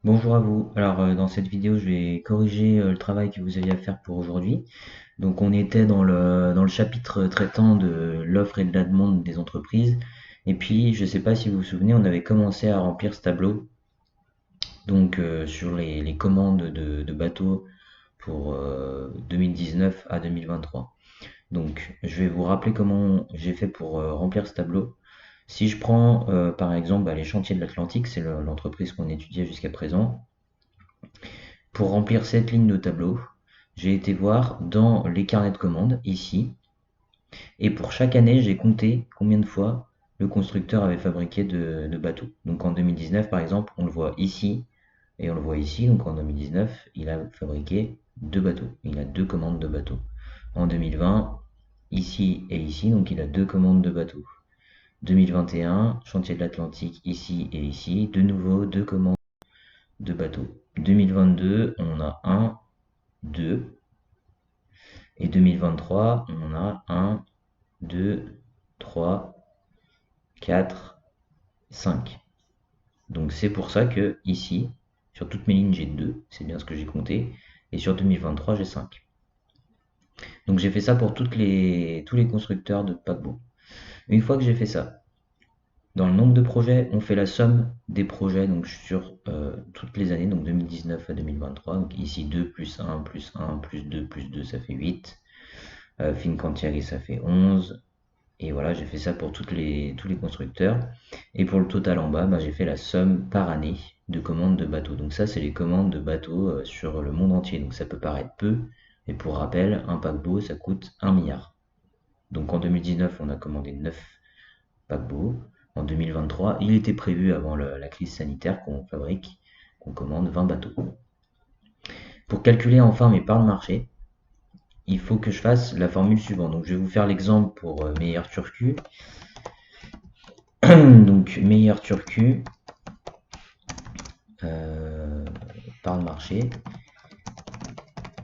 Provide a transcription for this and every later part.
Bonjour à vous. Alors dans cette vidéo, je vais corriger le travail que vous aviez à faire pour aujourd'hui. Donc on était dans le chapitre traitant de l'offre et de la demande des entreprises. Et puis, je ne sais pas si vous vous souvenez, on avait commencé à remplir ce tableau donc sur les commandes de bateaux pour 2019 à 2023. Donc je vais vous rappeler comment j'ai fait pour remplir ce tableau. Si je prends par exemple les chantiers de l'Atlantique, c'est l'entreprise qu'on étudiait jusqu'à présent. Pour remplir cette ligne de tableau, j'ai été voir dans les carnets de commandes, ici, et pour chaque année, j'ai compté combien de fois le constructeur avait fabriqué de bateaux. Donc en 2019, par exemple, on le voit ici et on le voit ici. Donc en 2019, il a fabriqué deux bateaux. Il a deux commandes de bateaux. En 2020, ici et ici, donc il a deux commandes de bateaux. 2021, chantier de l'Atlantique, ici et ici, de nouveau deux commandes de bateaux. 2022, on a un, deux. Et 2023, on a un, 2, 3, 4, 5. Donc c'est pour ça que ici, sur toutes mes lignes, j'ai 2, c'est bien ce que j'ai compté, et sur 2023, j'ai 5. Donc j'ai fait ça pour tous les constructeurs de paquebots. Une fois que j'ai fait ça, dans le nombre de projets, on fait la somme des projets donc sur toutes les années, donc 2019 à 2023. Donc ici 2 plus 1 plus 1 plus 2 plus 2, ça fait 8. Fincantieri, ça fait 11. Et voilà, j'ai fait ça pour tous les constructeurs. Et pour le total en bas, bah, j'ai fait la somme par année de commandes de bateaux. Donc ça, c'est les commandes de bateaux sur le monde entier. Donc ça peut paraître peu, mais pour rappel, un paquebot, ça coûte 1 milliard. Donc en 2019, on a commandé 9 paquebots. En 2023, il était prévu avant la crise sanitaire qu'on commande 20 bateaux. Pour calculer enfin mes parts de marché, il faut que je fasse la formule suivante. Donc je vais vous faire l'exemple pour meilleur turcu. Donc meilleur turcu, euh, part de marché.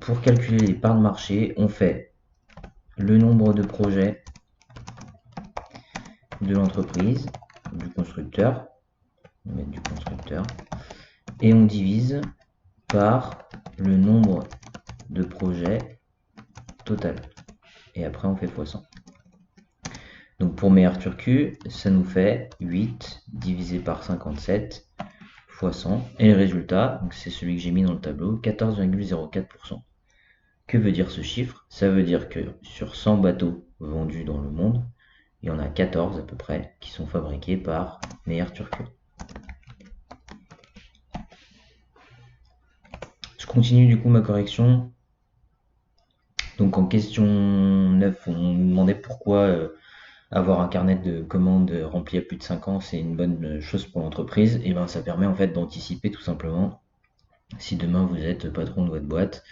Pour calculer les parts de marché, on fait le nombre de projets de l'entreprise, du constructeur, on va mettre du constructeur, et on divise par le nombre de projets total. Et après on fait x100. Donc pour meilleur turcu, ça nous fait 8 divisé par 57 fois 100. Et le résultat, c'est celui que j'ai mis dans le tableau, 14,04%. Que veut dire ce chiffre? Ça veut dire que sur 100 bateaux vendus dans le monde, il y en a 14 à peu près qui sont fabriqués par Meyer Turco. Je continue du coup ma correction. Donc en question 9, on nous demandait pourquoi avoir un carnet de commandes rempli à plus de 5 ans, c'est une bonne chose pour l'entreprise. Et ben ça permet en fait d'anticiper tout simplement. Si demain vous êtes patron de votre boîte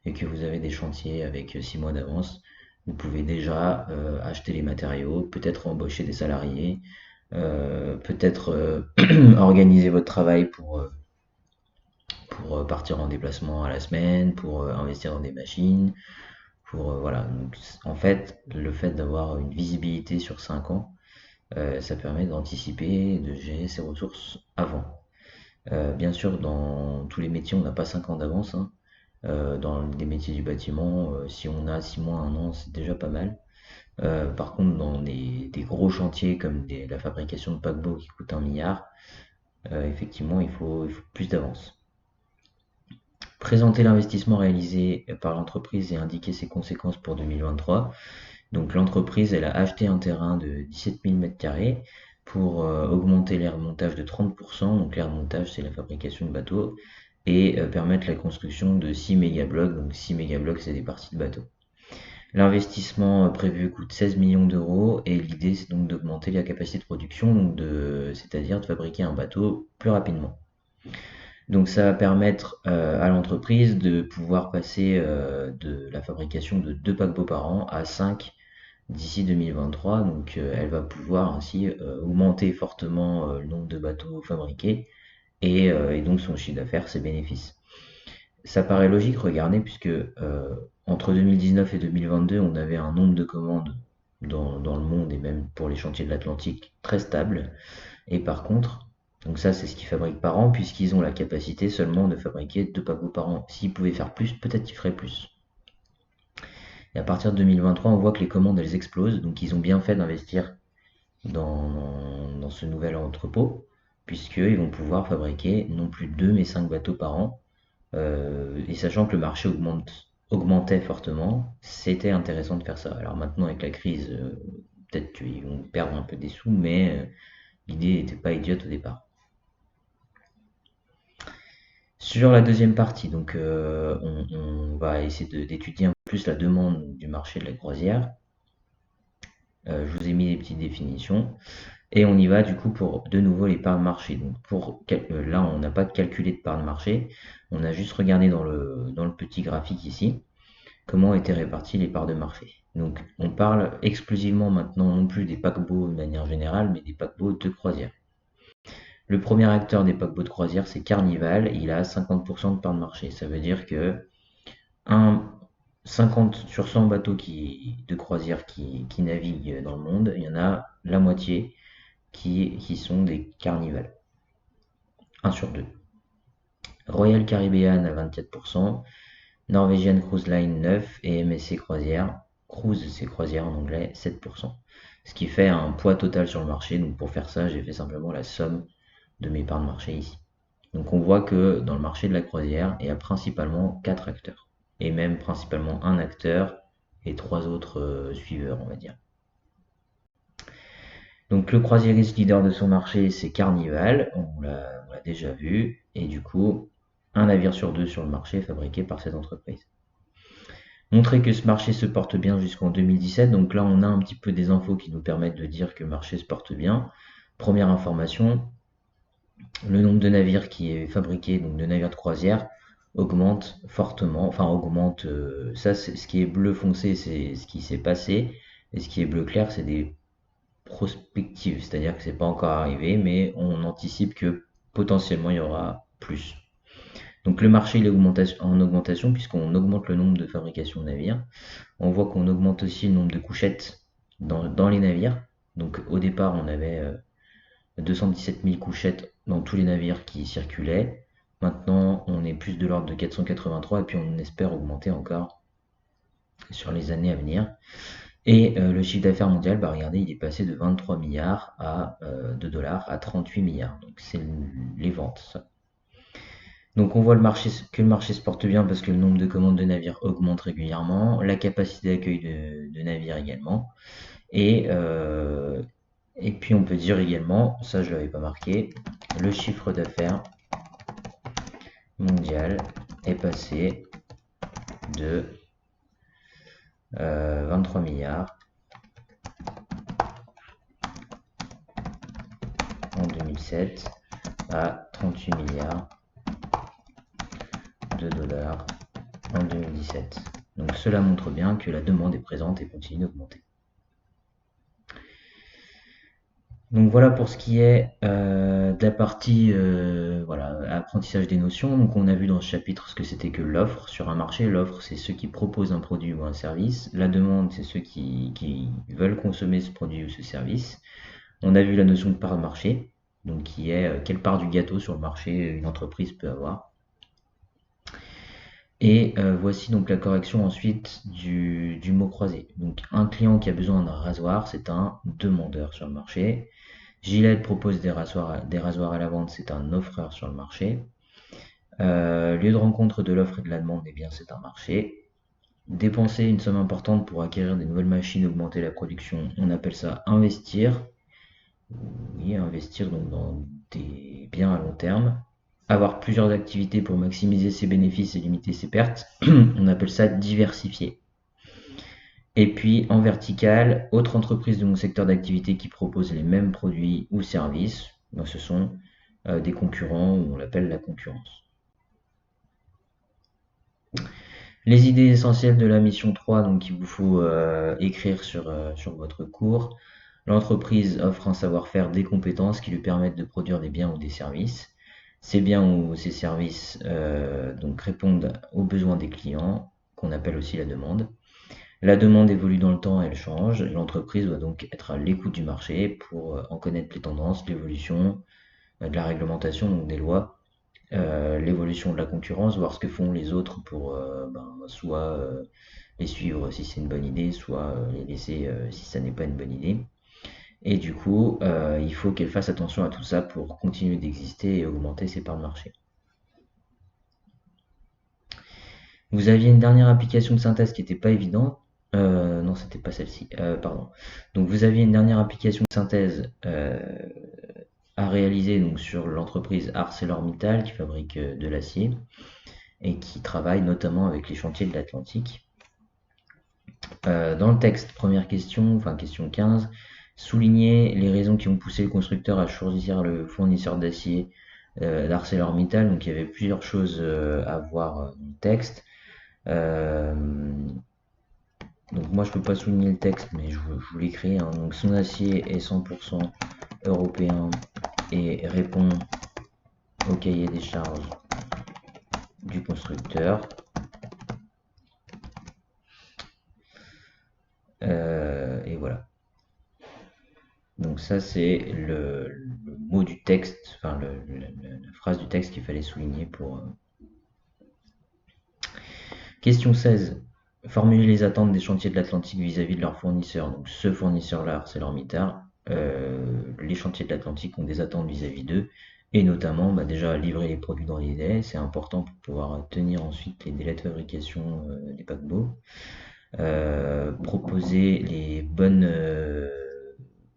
et que vous avez des chantiers avec 6 mois d'avance, vous pouvez déjà acheter les matériaux, peut-être embaucher des salariés, peut-être organiser votre travail pour partir en déplacement à la semaine, pour investir dans des machines, pour voilà. Donc, en fait, le fait d'avoir une visibilité sur 5 ans, ça permet d'anticiper, de gérer ses ressources avant. Bien sûr, dans tous les métiers, on n'a pas 5 ans d'avance, hein. Dans les métiers du bâtiment, si on a 6 mois, 1 an, c'est déjà pas mal. Par contre, dans des gros chantiers comme la fabrication de paquebots qui coûtent 1 milliard, effectivement, il faut plus d'avance. Présenter l'investissement réalisé par l'entreprise et indiquer ses conséquences pour 2023. Donc l'entreprise, elle a acheté un terrain de 17 000 m² pour augmenter l'aire de montage de 30%. Donc l'aire de montage, c'est la fabrication de bateaux et permettre la construction de 6 mégablocs. Donc 6 mégablocs, c'est des parties de bateaux. L'investissement prévu coûte 16 millions d'euros et l'idée, c'est donc d'augmenter la capacité de production, c'est-à-dire de fabriquer un bateau plus rapidement. Donc ça va permettre à l'entreprise de pouvoir passer de la fabrication de 2 paquebots par an à 5 d'ici 2023. Donc elle va pouvoir ainsi augmenter fortement le nombre de bateaux fabriqués et donc son chiffre d'affaires, ses bénéfices. Ça paraît logique, regardez, puisque entre 2019 et 2022, on avait un nombre de commandes dans le monde et même pour les chantiers de l'Atlantique très stable. Et par contre, Donc ça, c'est ce qu'ils fabriquent par an, puisqu'ils ont la capacité seulement de fabriquer 2 paquebots par an. S'ils pouvaient faire plus, peut-être qu'ils feraient plus. Et à partir de 2023, on voit que les commandes, elles explosent, donc ils ont bien fait d'investir dans ce nouvel entrepôt, puisqu'ils vont pouvoir fabriquer non plus 2 mais 5 bateaux par an. Et sachant que le marché augmentait fortement, c'était intéressant de faire ça. Alors maintenant, avec la crise, peut-être qu'ils vont perdre un peu des sous, mais l'idée n'était pas idiote au départ. Sur la deuxième partie, donc on va essayer d'étudier un peu plus la demande du marché de la croisière. Je vous ai mis des petites définitions. Et on y va du coup pour de nouveau les parts de marché. Donc là, on n'a pas calculé de parts de marché. On a juste regardé dans le petit graphique ici comment étaient réparties les parts de marché. Donc on parle exclusivement maintenant non plus des paquebots de manière générale, mais des paquebots de croisière. Le premier acteur des paquebots de croisière, c'est Carnival. Il a 50% de parts de marché. Ça veut dire que 50 sur 100 bateaux de croisière qui naviguent dans le monde, il y en a la moitié qui sont des Carnival. 1 sur 2. Royal Caribbean à 24%, Norwegian Cruise Line 9% et MSC Croisière, Cruise c'est croisière en anglais, 7%. Ce qui fait un poids total sur le marché. Donc pour faire ça, j'ai fait simplement la somme de mes parts de marché ici. Donc on voit que dans le marché de la croisière, il y a principalement 4 acteurs. Et même principalement un acteur et 3 autres suiveurs, on va dire. Donc le croisiériste leader de son marché, c'est Carnival, on l'a déjà vu, et du coup, un navire sur 2 sur le marché est fabriqué par cette entreprise. Montrer que ce marché se porte bien jusqu'en 2017, donc là on a un petit peu des infos qui nous permettent de dire que le marché se porte bien. Première information, le nombre de navires qui est fabriqué, donc de navires de croisière, augmente fortement, enfin augmente, ça c'est ce qui est bleu foncé, c'est ce qui s'est passé, et ce qui est bleu clair, c'est des prospective, c'est-à-dire que c'est pas encore arrivé, mais on anticipe que potentiellement il y aura plus. Donc le marché il est en augmentation puisqu'on augmente le nombre de fabrications de navires. On voit qu'on augmente aussi le nombre de couchettes dans les navires. Donc au départ on avait 217 000 couchettes dans tous les navires qui circulaient. Maintenant on est plus de l'ordre de 483 et puis on espère augmenter encore sur les années à venir. Et le chiffre d'affaires mondial, bah regardez, il est passé de 23 milliards de dollars à 38 milliards. Donc c'est les ventes, ça. Donc on voit que le marché se porte bien parce que le nombre de commandes de navires augmente régulièrement, la capacité d'accueil de navires également. Et, euh, et puis on peut dire également, ça je l'avais pas marqué, le chiffre d'affaires mondial est passé de 23 milliards en 2007 à 38 milliards de dollars en 2017. Donc cela montre bien que la demande est présente et continue d'augmenter. Donc voilà pour ce qui est de la partie voilà, apprentissage des notions. Donc on a vu dans ce chapitre ce que c'était que l'offre sur un marché. L'offre, c'est ceux qui proposent un produit ou un service. La demande, c'est ceux qui veulent consommer ce produit ou ce service. On a vu la notion de part de marché, donc qui est quelle part du gâteau sur le marché une entreprise peut avoir. Et voici donc la correction ensuite du mot croisé. Donc un client qui a besoin d'un rasoir, c'est un demandeur sur le marché. Gillette propose des rasoirs à la vente, c'est un offreur sur le marché. Lieu de rencontre de l'offre et de la demande, eh bien c'est un marché. Dépenser une somme importante pour acquérir des nouvelles machines, augmenter la production, on appelle ça investir. Oui, investir donc dans des biens à long terme. Avoir plusieurs activités pour maximiser ses bénéfices et limiter ses pertes, on appelle ça diversifier. Et puis en vertical, autre entreprise de mon secteur d'activité qui propose les mêmes produits ou services, donc ce sont des concurrents, ou on l'appelle la concurrence. Les idées essentielles de la mission 3, donc qu'il vous faut écrire sur votre cours. L'entreprise offre un savoir-faire, des compétences qui lui permettent de produire des biens ou des services. Ces biens ou ces services donc répondent aux besoins des clients, qu'on appelle aussi la demande. La demande évolue dans le temps, elle change. L'entreprise doit donc être à l'écoute du marché pour en connaître les tendances, l'évolution, de la réglementation, donc des lois, l'évolution de la concurrence, voir ce que font les autres pour soit les suivre si c'est une bonne idée, soit les laisser si ça n'est pas une bonne idée. Et du coup, il faut qu'elle fasse attention à tout ça pour continuer d'exister et augmenter ses parts de marché. Vous aviez une dernière application de synthèse qui n'était pas évidente. Non, c'était pas celle-ci. Pardon. Donc vous aviez une dernière application de synthèse à réaliser donc sur l'entreprise ArcelorMittal qui fabrique de l'acier et qui travaille notamment avec les chantiers de l'Atlantique. Dans le texte, première question, enfin question 15, souligner les raisons qui ont poussé le constructeur à choisir le fournisseur d'acier d'ArcelorMittal. Donc il y avait plusieurs choses à voir dans le texte. Euh, donc moi je peux pas souligner le texte, mais je vous l'écris, hein. Donc son acier est 100% européen et répond au cahier des charges du constructeur. Et voilà. Donc ça c'est le mot du texte, enfin la phrase du texte qu'il fallait souligner pour. Question 16. Formuler les attentes des chantiers de l'Atlantique vis-à-vis de leurs fournisseurs. Donc ce fournisseur-là, ArcelorMittal, les chantiers de l'Atlantique ont des attentes vis-à-vis d'eux, et notamment déjà livrer les produits dans les délais, c'est important pour pouvoir tenir ensuite les délais de fabrication des paquebots. Proposer les bonnes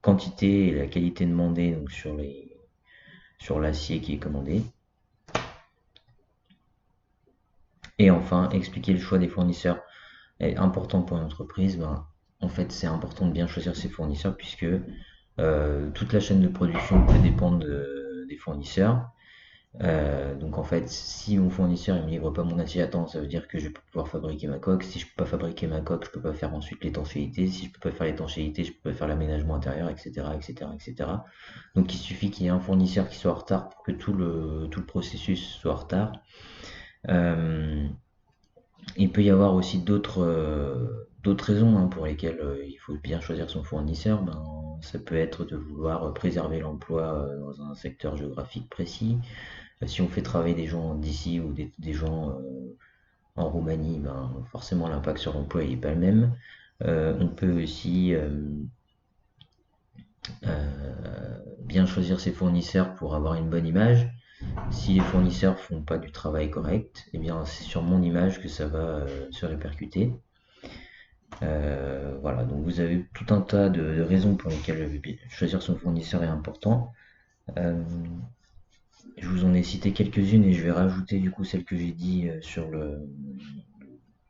quantités et la qualité demandée donc sur l'acier qui est commandé. Et enfin, expliquer le choix des fournisseurs est important pour une entreprise. En fait, c'est important de bien choisir ses fournisseurs puisque toute la chaîne de production peut dépendre des fournisseurs. Donc en fait, si mon fournisseur ne me livre pas mon acier à temps, ça veut dire que je vais pas pouvoir fabriquer ma coque. Si je peux pas fabriquer ma coque, je peux pas faire ensuite l'étanchéité. Si je peux pas faire l'étanchéité, je peux pas faire l'aménagement intérieur, etc., etc., etc. Donc il suffit qu'il y ait un fournisseur qui soit en retard pour que tout le processus soit en retard. Il peut y avoir aussi d'autres raisons pour lesquelles il faut bien choisir son fournisseur. Ça peut être de vouloir préserver l'emploi dans un secteur géographique précis. Si on fait travailler des gens d'ici ou des gens en Roumanie, forcément l'impact sur l'emploi n'est pas le même. On peut aussi bien choisir ses fournisseurs pour avoir une bonne image. Si les fournisseurs font pas du travail correct, eh bien c'est sur mon image que ça va se répercuter. Voilà, donc vous avez tout un tas de raisons pour lesquelles choisir son fournisseur est important. Je vous en ai cité quelques-unes et je vais rajouter du coup celles que j'ai dit sur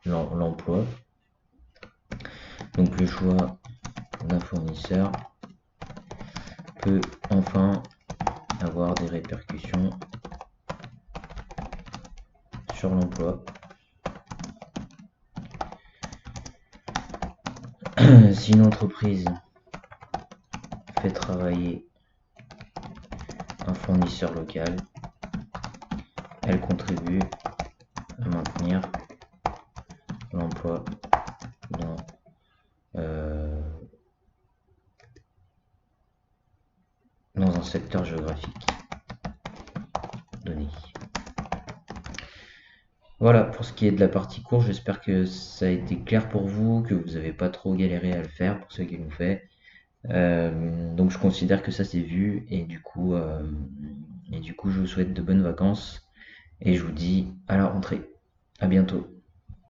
l'emploi. Donc le choix d'un fournisseur peut enfin avoir des répercussions sur l'emploi. Si une entreprise fait travailler un fournisseur local, elle contribue à maintenir l'emploi dans un secteur géographique donné. Voilà pour ce qui est de la partie course, j'espère que ça a été clair pour vous, que vous n'avez pas trop galéré à le faire pour ceux qui l'ont fait. Donc je considère que ça c'est vu et du coup je vous souhaite de bonnes vacances et je vous dis à la rentrée. À bientôt.